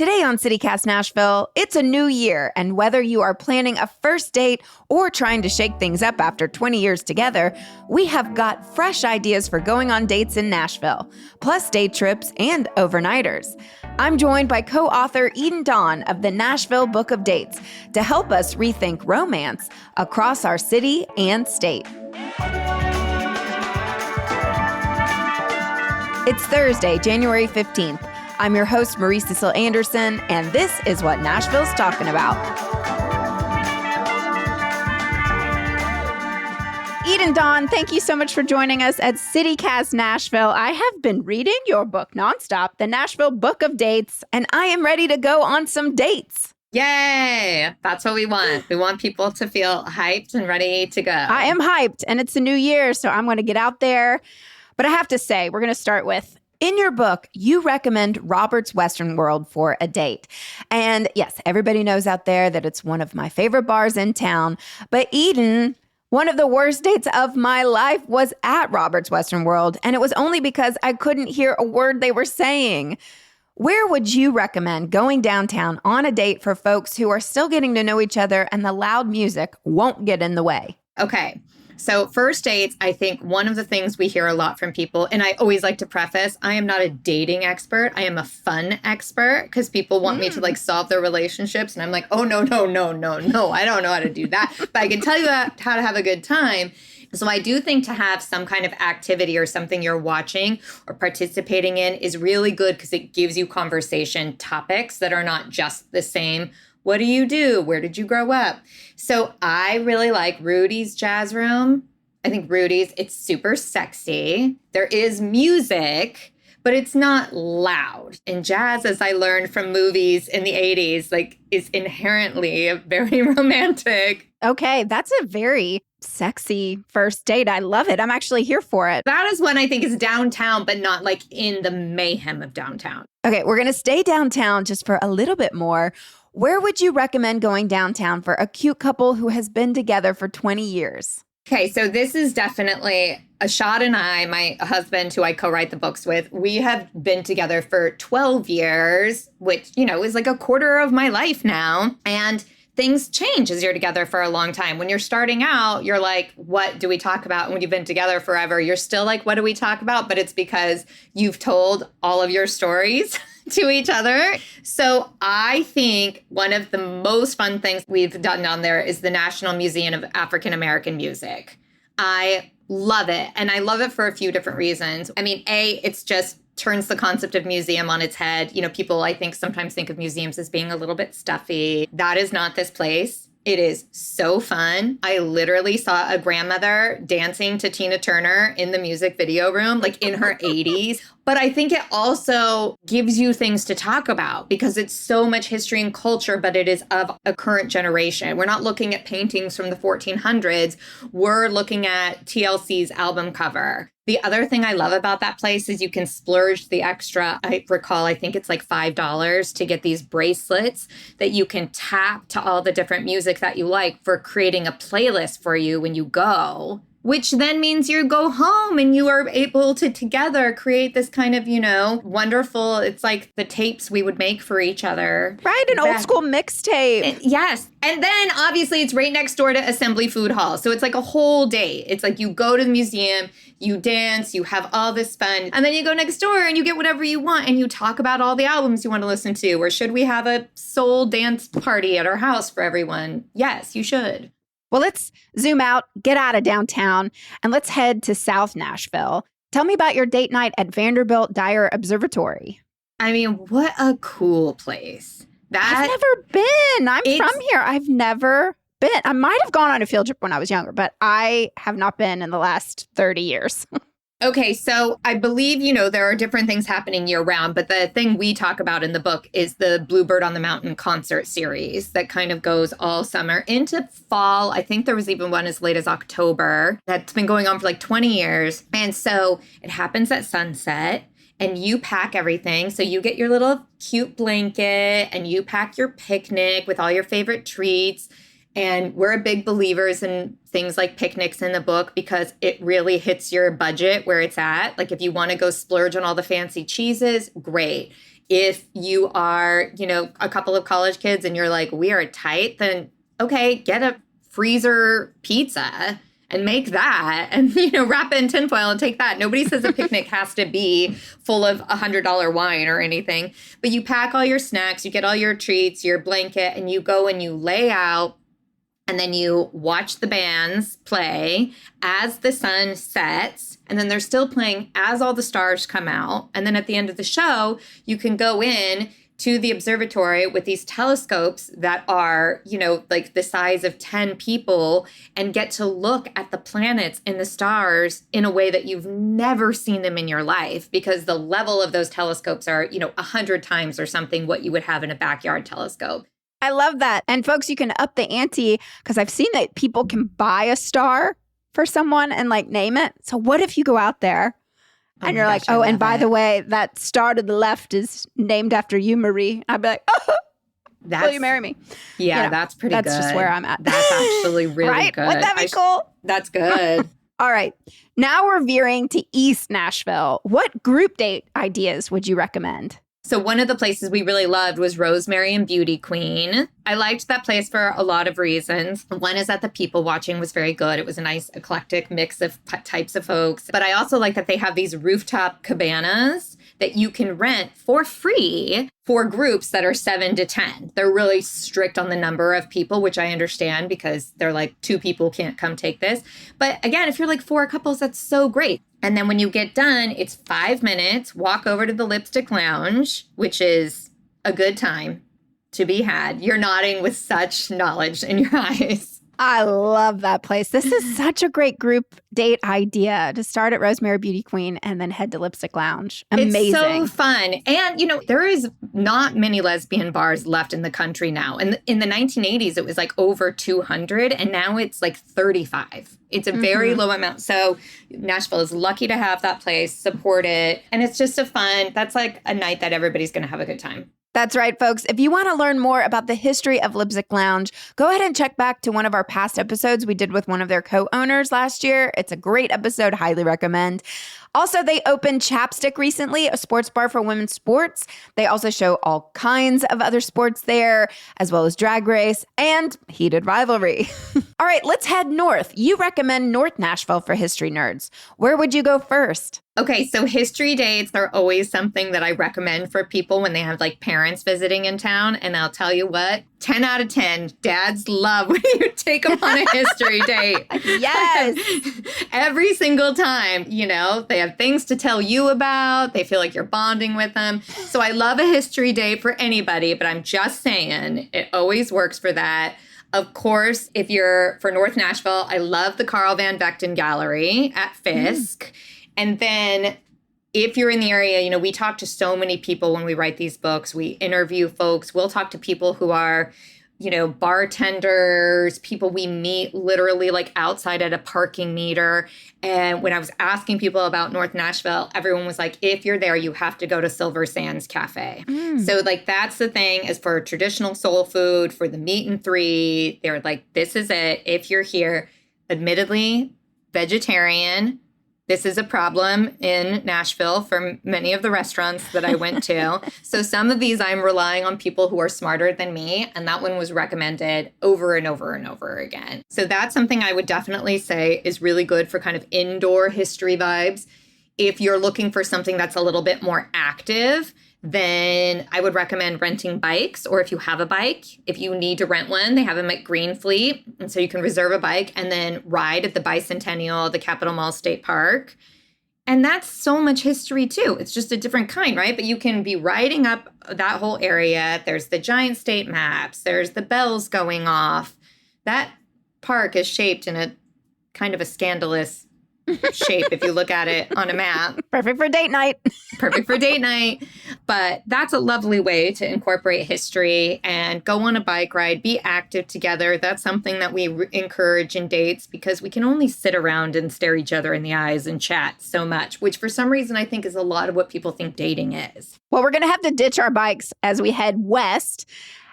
Today on CityCast Nashville, it's a new year, and whether you are planning a first date or trying to shake things up after 20 years together, we have got fresh ideas for going on dates in Nashville, plus day trips and overnighters. I'm joined by co-author Eden Dawn of the Nashville Book of Dates to help us rethink romance across our city and state. It's Thursday, January 15th. I'm your host, Marie Cecil Anderson, and this is what Nashville's talking about. Eden Dawn, thank you so much for joining us at CityCast Nashville. I have been reading your book nonstop, the Nashville Book of Dates, and I am ready to go on some dates. Yay! That's what we want. We want people to feel hyped and ready to go. I am hyped, and it's a new year, so I'm going to get out there. But I have to say, we're going to start with, in your book, you recommend Robert's Western World for a date. And yes, everybody knows out there that it's one of my favorite bars in town. But Eden, one of the worst dates of my life was at Robert's Western World. And it was only because I couldn't hear a word they were saying. Where would you recommend going downtown on a date for folks who are still getting to know each other and the loud music won't get in the way? Okay. So first dates, I think one of the things we hear a lot from people, and I always like to preface, I am not a dating expert. I am a fun expert because people want me to solve their relationships. And I'm like, oh, no. I don't know how to do that. But I can tell you how to have a good time. So I do think to have some kind of activity or something you're watching or participating in is really good because it gives you conversation topics that are not just the same. What do you do? Where did you grow up? So I really like Rudy's Jazz Room. I think Rudy's, it's super sexy. There is music, but it's not loud. And jazz, as I learned from movies in the 80s, is inherently very romantic. Okay, that's a very sexy first date. I love it. I'm actually here for it. That is one I think is downtown, but not in the mayhem of downtown. Okay, we're going to stay downtown just for a little bit more. Where would you recommend going downtown for a cute couple who has been together for 20 years? Okay, so this is definitely Ashad and I, my husband, who I co-write the books with, we have been together for 12 years, which, is like a quarter of my life now. And things change as you're together for a long time. When you're starting out, you're like, what do we talk about? And when you've been together forever, you're still like, what do we talk about? But it's because you've told all of your stories to each other. So I think one of the most fun things we've done down there is the National Museum of African American Music. I love it. And I love it for a few different reasons. I mean, it's just turns the concept of museum on its head. People, I think, sometimes think of museums as being a little bit stuffy. That is not this place. It is so fun. I literally saw a grandmother dancing to Tina Turner in the music video room, in her 80s. But I think it also gives you things to talk about because it's so much history and culture, but it is of a current generation. We're not looking at paintings from the 1400s. We're looking at TLC's album cover. The other thing I love about that place is you can splurge the extra. I recall, I think it's $5 to get these bracelets that you can tap to all the different music that you like for creating a playlist for you when you go. Which then means you go home and you are able to together create this kind of, wonderful, it's like the tapes we would make for each other. Right, an old school mixtape. Yes. And then obviously it's right next door to Assembly Food Hall. So it's like a whole day. It's like you go to the museum, you dance, you have all this fun, and then you go next door and you get whatever you want and you talk about all the albums you want to listen to. Or should we have a soul dance party at our house for everyone? Yes, you should. Well, let's zoom out, get out of downtown, and let's head to South Nashville. Tell me about your date night at Vanderbilt Dyer Observatory. I mean, what a cool place. I've never been. I'm from here. I've never been. I might have gone on a field trip when I was younger, but I have not been in the last 30 years. Okay, so I believe, there are different things happening year round, but the thing we talk about in the book is the Bluebird on the Mountain concert series that kind of goes all summer into fall. I think there was even one as late as October that's been going on for 20 years. And so it happens at sunset and you pack everything. So you get your little cute blanket and you pack your picnic with all your favorite treats. And we're big believers in things like picnics in the book because it really hits your budget where it's at. If you want to go splurge on all the fancy cheeses, great. If you are, a couple of college kids and you're like, we are tight, then okay, get a freezer pizza and make that and, wrap it in tinfoil and take that. Nobody says a picnic has to be full of $100 wine or anything, but you pack all your snacks, you get all your treats, your blanket, and you go and you lay out. And then you watch the bands play as the sun sets. And then they're still playing as all the stars come out. And then at the end of the show, you can go in to the observatory with these telescopes that are, like the size of 10 people and get to look at the planets and the stars in a way that you've never seen them in your life, because the level of those telescopes are, 100 times or something what you would have in a backyard telescope. I love that. And folks, you can up the ante because I've seen that people can buy a star for someone and like name it. So what if you go out there and you're like, and by the way, that star to the left is named after you, Marie. I'd be like, oh, will you marry me? Yeah, that's pretty good. That's just where I'm at. That's actually really right? good. Wouldn't that be cool? That's good. All right. Now we're veering to East Nashville. What group date ideas would you recommend? So one of the places we really loved was Rosemary and Beauty Queen. I liked that place for a lot of reasons. One is that the people watching was very good. It was a nice eclectic mix of types of folks. But I also like that they have these rooftop cabanas that you can rent for free for groups that are 7 to 10. They're really strict on the number of people, which I understand because they're like 2 people can't come take this. But again, if you're like 4 couples, that's so great. And then when you get done, it's 5 minutes, walk over to the Lipstick Lounge, which is a good time to be had. You're nodding with such knowledge in your eyes. I love that place. This is such a great group date idea to start at Rosemary Beauty Queen and then head to Lipstick Lounge. Amazing. It's so fun. And, there is not many lesbian bars left in the country now. And in the 1980s, it was like over 200. And now it's like 35. It's a very low amount. So Nashville is lucky to have that place, support it. And it's just that's like a night that everybody's going to have a good time. That's right, folks. If you want to learn more about the history of Lipstick Lounge, go ahead and check back to one of our past episodes we did with one of their co-owners last year. It's a great episode. Highly recommend. Also, they opened Chapstick recently, a sports bar for women's sports. They also show all kinds of other sports there, as well as drag race and heated rivalry. All right, let's head north. You recommend North Nashville for history nerds. Where would you go first? Okay, so history dates are always something that I recommend for people when they have like parents visiting in town. And I'll tell you what, 10 out of 10, dads love when you take them on a history date. Yes. Every single time, they have things to tell you about. They feel like you're bonding with them. So I love a history date for anybody, but I'm just saying it always works for that. Of course, if you're for North Nashville, I love the Carl Van Vechten Gallery at Fisk. And then if you're in the area, we talk to so many people when we write these books. We interview folks. We'll talk to people who are, bartenders, people we meet literally like outside at a parking meter. And when I was asking people about North Nashville, everyone was like, if you're there, you have to go to Silver Sands Cafe. So like that's the thing is for traditional soul food, for the meat and three. They're like, this is it. If you're here, admittedly, vegetarian. This is a problem in Nashville for many of the restaurants that I went to. So some of these I'm relying on people who are smarter than me. And that one was recommended over and over and over again. So that's something I would definitely say is really good for kind of indoor history vibes. If you're looking for something that's a little bit more active, then I would recommend renting bikes, or if you have a bike, if you need to rent one, they have them at Greenfleet. And so you can reserve a bike and then ride at the Bicentennial, the Capitol Mall State Park. And that's so much history too. It's just a different kind, right? But you can be riding up that whole area. There's the giant state maps. There's the bells going off. That park is shaped in a kind of a scandalous shape if you look at it on a map. Perfect for date night. Perfect for date night. But that's a lovely way to incorporate history and go on a bike ride, be active together. That's something that we encourage in dates because we can only sit around and stare each other in the eyes and chat so much, which for some reason I think is a lot of what people think dating is. Well, we're going to have to ditch our bikes as we head west.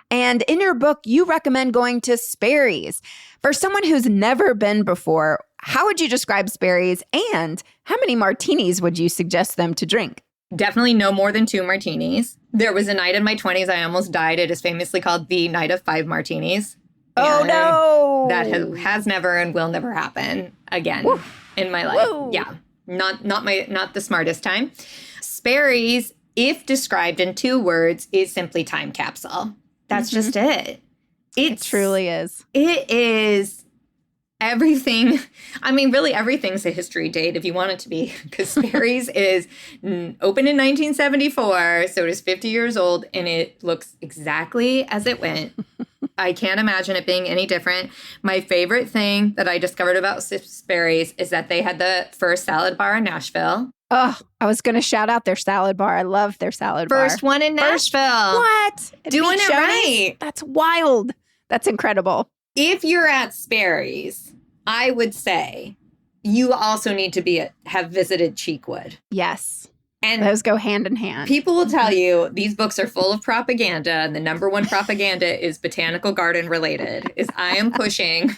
And in your book, you recommend going to Sperry's. For someone who's never been before, how would you describe Sperry's and how many martinis would you suggest them to drink? Definitely no more than 2 martinis. There was a night in my 20s I almost died. It is famously called the night of 5 martinis. Oh, And no. That has never and will never happen again in my life. Woo. Yeah. Not the smartest time. Sperry's, if described in 2 words, is simply time capsule. That's just it. It truly is. It is everything. I mean, really, everything's a history date if you want it to be, because Sperry's is opened in 1974, so it is 50 years old, and it looks exactly as it went. I can't imagine it being any different. My favorite thing that I discovered about Sperry's is that they had the first salad bar in Nashville. Oh, I was going to shout out their salad bar. I love their salad bar. First one in Nashville. What? Doing Beat it right. That's wild. That's incredible. If you're at Sperry's, I would say you also need to have visited Cheekwood. Yes. And those go hand in hand. People will tell you these books are full of propaganda, and the number one propaganda is botanical garden related. Is I am pushing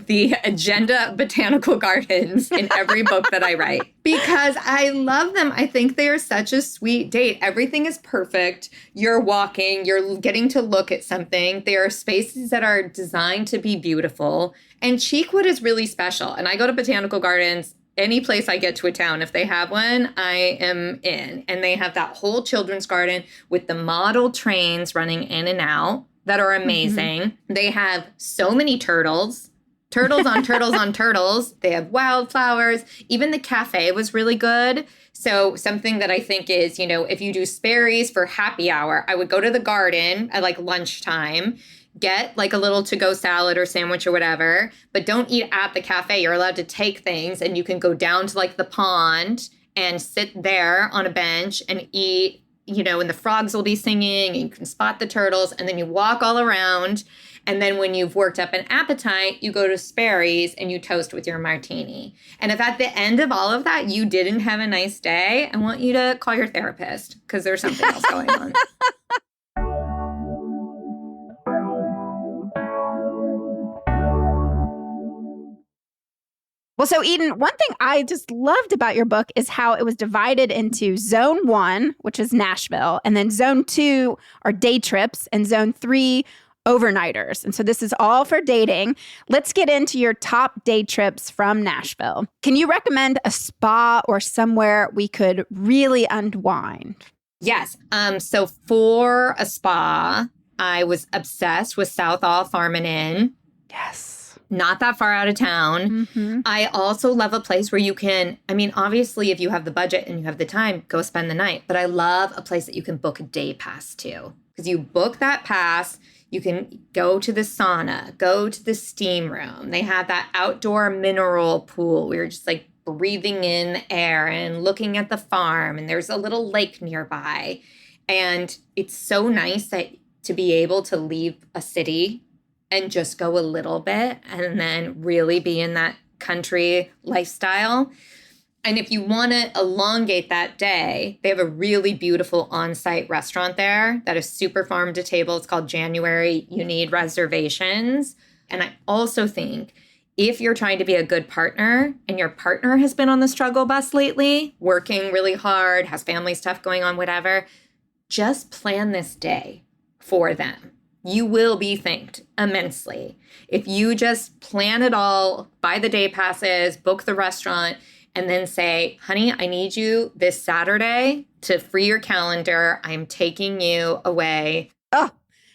the agenda of botanical gardens in every book that I write because I love them. I think they are such a sweet date. Everything is perfect. You're walking, you're getting to look at something. There are spaces that are designed to be beautiful. And Cheekwood is really special. And I go to botanical gardens any place I get to a town. If they have one, I am in. And they have that whole children's garden with the model trains running in and out that are amazing. Mm-hmm. They have so many turtles. Turtles on turtles on turtles. They have wildflowers. Even the cafe was really good. So something that I think is, if you do Sperry's for happy hour, I would go to the garden at like lunchtime, get like a little to-go salad or sandwich or whatever, but don't eat at the cafe. You're allowed to take things and you can go down to like the pond and sit there on a bench and eat, and the frogs will be singing and you can spot the turtles and then you walk all around. And then when you've worked up an appetite, you go to Sperry's and you toast with your martini. And if at the end of all of that, you didn't have a nice day, I want you to call your therapist because there's something else going on. Well, so Eden, one thing I just loved about your book is how it was divided into Zone 1, which is Nashville, and then Zone 2 are day trips, and Zone 3, overnighters. And so this is all for dating. Let's get into your top day trips from Nashville. Can you recommend a spa or somewhere we could really unwind? Yes. So for a spa, I was obsessed with Southall Farm and Inn. Yes. Not that far out of town. Mm-hmm. I also love a place where you can, obviously, if you have the budget and you have the time, go spend the night. But I love a place that you can book a day pass to. Because you book that pass, you can go to the sauna, go to the steam room. They have that outdoor mineral pool where you're just like breathing in the air and looking at the farm. And there's a little lake nearby. And it's so nice to be able to leave a city and just go a little bit and then really be in that country lifestyle. And if you want to elongate that day, they have a really beautiful on-site restaurant there that is super farm to table. It's called January. You need reservations. And I also think if you're trying to be a good partner and your partner has been on the struggle bus lately, working really hard, has family stuff going on, whatever, just plan this day for them. You will be thanked immensely. If you just plan it all, buy the day passes, book the restaurant, and then say, honey, I need you this Saturday to free your calendar. I'm taking you away. Oh,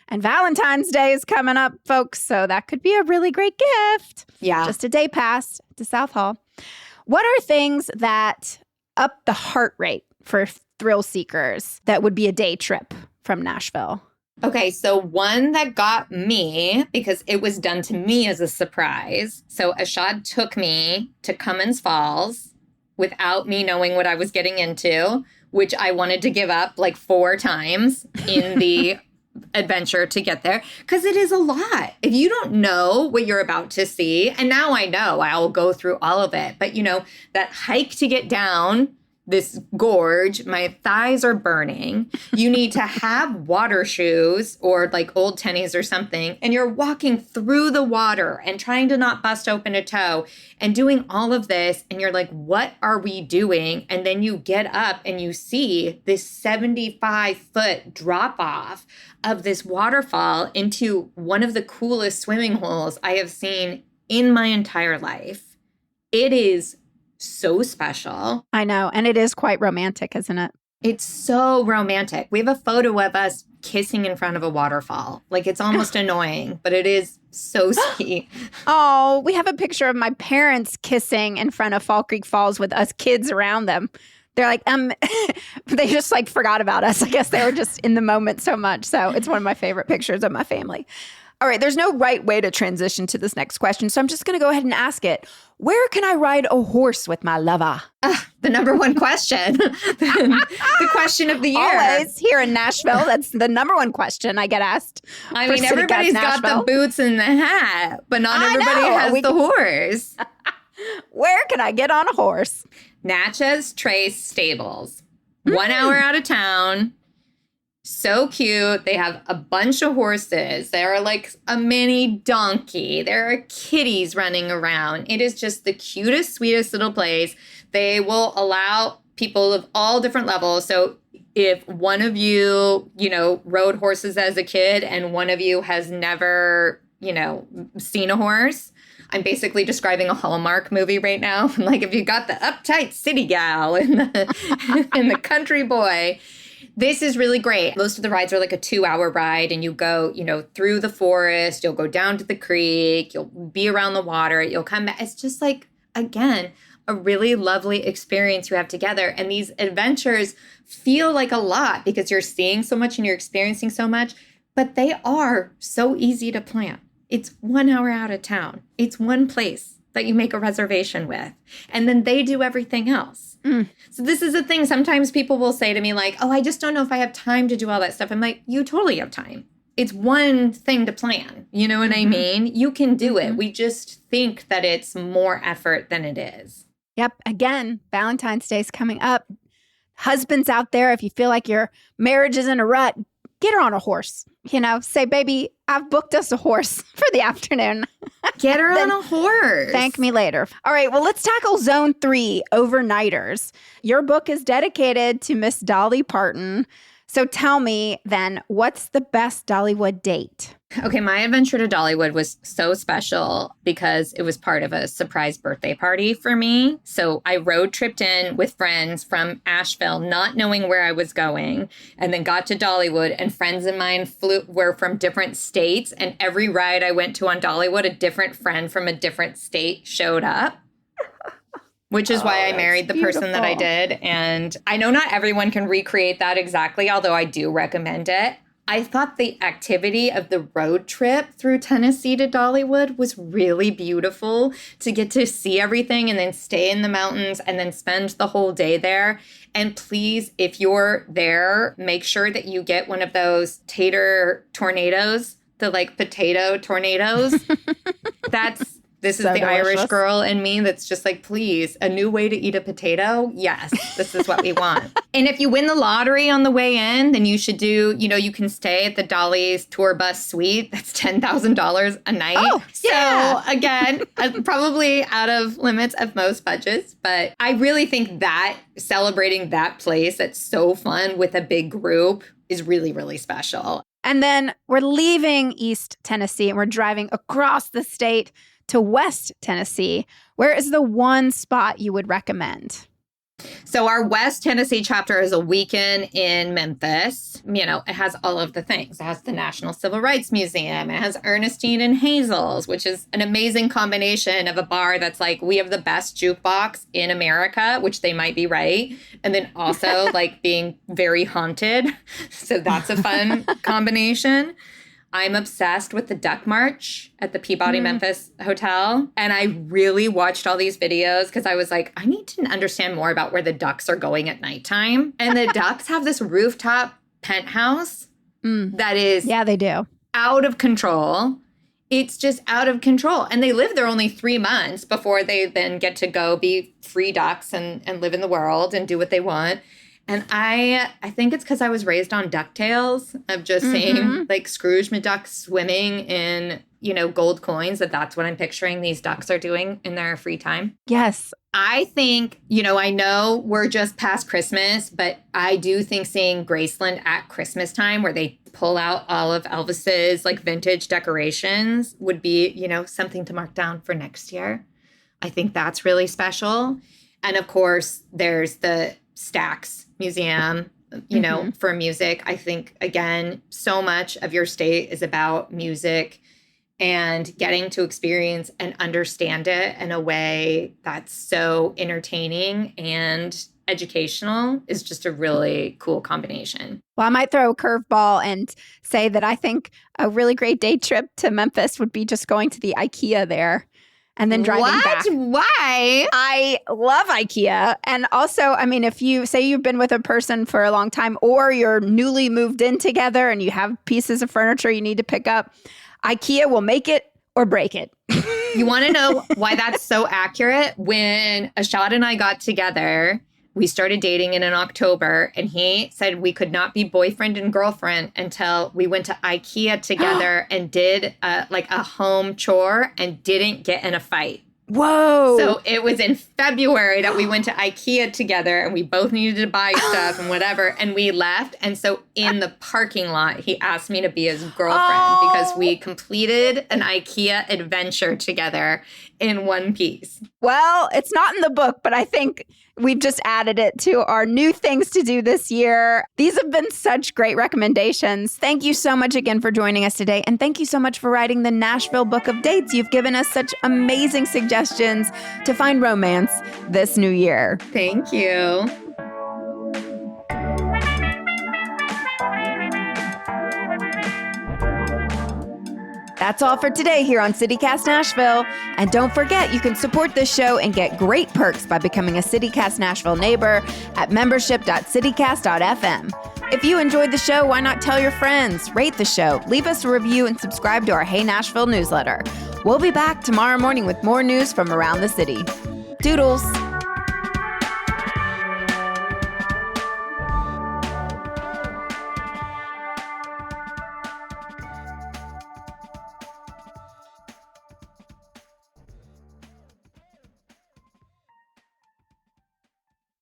and Valentine's Day is coming up, folks. So that could be a really great gift. Yeah. Just a day pass to South Hall. What are things that up the heart rate for thrill seekers that would be a day trip from Nashville? Okay, so one that got me, because it was done to me as a surprise. So Ashad took me to Cummins Falls without me knowing what I was getting into, which I wanted to give up like 4 times in the adventure to get there, because it is a lot. If you don't know what you're about to see, and now I know, I'll go through all of it. But that hike to get down this gorge. My thighs are burning. You need to have water shoes or like old tennies or something. And you're walking through the water and trying to not bust open a toe and doing all of this. And you're like, what are we doing? And then you get up and you see this 75-foot drop off of this waterfall into one of the coolest swimming holes I have seen in my entire life. It is so special. I know. And it is quite romantic, isn't it? It's so romantic. We have a photo of us kissing in front of a waterfall. Like, it's almost annoying, but it is so sweet. Oh, we have a picture of my parents kissing in front of Fall Creek Falls with us kids around them. They're like, they just like forgot about us. I guess they were just in the moment so much. So it's one of my favorite pictures of my family. All right, there's no right way to transition to this next question, so I'm just going to go ahead and ask it. Where can I ride a horse with my lover? The number one question. The question of the year. Always here in Nashville. That's the number one question I get asked. I mean, everybody's got the boots and the hat, but not everybody has the horse. Where can I get on a horse? Natchez Trace Stables. 1 hour out of town. So cute. They have a bunch of horses. They're like a mini donkey. There are kitties running around. It is just the cutest, sweetest little place. They will allow people of all different levels. So if one of you, rode horses as a kid and one of you has never, seen a horse, I'm basically describing a Hallmark movie right now. Like, if you got the uptight city gal and the country boy, this is really great. Most of the rides are like a 2-hour ride, and you go, through the forest, you'll go down to the creek, you'll be around the water, you'll come back. It's just like, again, a really lovely experience you have together. And these adventures feel like a lot because you're seeing so much and you're experiencing so much, but they are so easy to plan. It's 1 hour out of town. It's one place that you make a reservation with, and then they do everything else. So this is the thing. Sometimes people will say to me like, oh, I just don't know if I have time to do all that stuff. I'm like, you totally have time. It's one thing to plan. You know what I mean? You can do it. We just think that it's more effort than it is. Yep. Again, Valentine's Day is coming up. Husbands out there, if you feel like your marriage is in a rut, get her on a horse. Say, baby, I've booked us a horse for the afternoon. Get her on a horse. Thank me later. All right, well, let's tackle Zone 3, Overnighters. Your book is dedicated to Miss Dolly Parton. So tell me then, what's the best Dollywood date? Okay, my adventure to Dollywood was so special because it was part of a surprise birthday party for me. So I road tripped in with friends from Asheville, not knowing where I was going, and then got to Dollywood, and friends of mine were from different states, and every ride I went to on Dollywood, a different friend from a different state showed up. Which is why I married the person that I did. And I know not everyone can recreate that exactly, although I do recommend it. I thought the activity of the road trip through Tennessee to Dollywood was really beautiful, to get to see everything and then stay in the mountains and then spend the whole day there. And please, if you're there, make sure that you get one of those tater tornadoes, the like potato tornadoes. This is so the delicious Irish girl in me that's just like, please, a new way to eat a potato? Yes, this is what we want. And if you win the lottery on the way in, then you should do, you can stay at the Dolly's tour bus suite. That's $10,000 a night. Oh, yeah. So again, probably out of limits of most budgets. But I really think that celebrating that place that's so fun with a big group is really, really special. And then we're leaving East Tennessee and we're driving across the state to West Tennessee. Where is the one spot you would recommend? So our West Tennessee chapter is a weekend in Memphis. It has all of the things. It has the National Civil Rights Museum. It has Ernestine and Hazel's, which is an amazing combination of a bar that's like, we have the best jukebox in America, which they might be right. And then also like being very haunted. So that's a fun combination. I'm obsessed with the Duck March at the Peabody Memphis Hotel. And I really watched all these videos because I was like, I need to understand more about where the ducks are going at nighttime. And the ducks have this rooftop penthouse that is they do. Out of control. it's just out of control. And they live there only 3 months before they then get to go be free ducks and live in the world and do what they want. And I think it's because I was raised on DuckTales of just seeing like Scrooge McDuck swimming in, gold coins, that's what I'm picturing these ducks are doing in their free time. Yes. I think, I know we're just past Christmas, but I do think seeing Graceland at Christmas time where they pull out all of Elvis's like vintage decorations would be, something to mark down for next year. I think that's really special. And of course, there's the Stax Museum, for music. I think, again, so much of your state is about music and getting to experience and understand it in a way that's so entertaining and educational is just a really cool combination. Well, I might throw a curveball and say that I think a really great day trip to Memphis would be just going to the IKEA there and then driving back. Why? I love IKEA. And also, I mean, if you say you've been with a person for a long time or you're newly moved in together and you have pieces of furniture you need to pick up, IKEA will make it or break it. You want to know why that's so accurate? When Ashad and I got together, we started dating in October, and he said we could not be boyfriend and girlfriend until we went to IKEA together and did a home chore and didn't get in a fight. Whoa. So it was in February that we went to IKEA together and we both needed to buy stuff and whatever. And we left. And so in the parking lot, he asked me to be his girlfriend because we completed an IKEA adventure together in one piece. Well, it's not in the book, but I think we've just added it to our new things to do this year. These have been such great recommendations. Thank you so much again for joining us today. And thank you so much for writing the Nashville Book of Dates. You've given us such amazing suggestions to find romance this new year. Thank you. That's all for today here on CityCast Nashville. And don't forget, you can support this show and get great perks by becoming a CityCast Nashville neighbor at membership.citycast.fm. If you enjoyed the show, why not tell your friends, rate the show, leave us a review, and subscribe to our Hey Nashville newsletter. We'll be back tomorrow morning with more news from around the city. Doodles.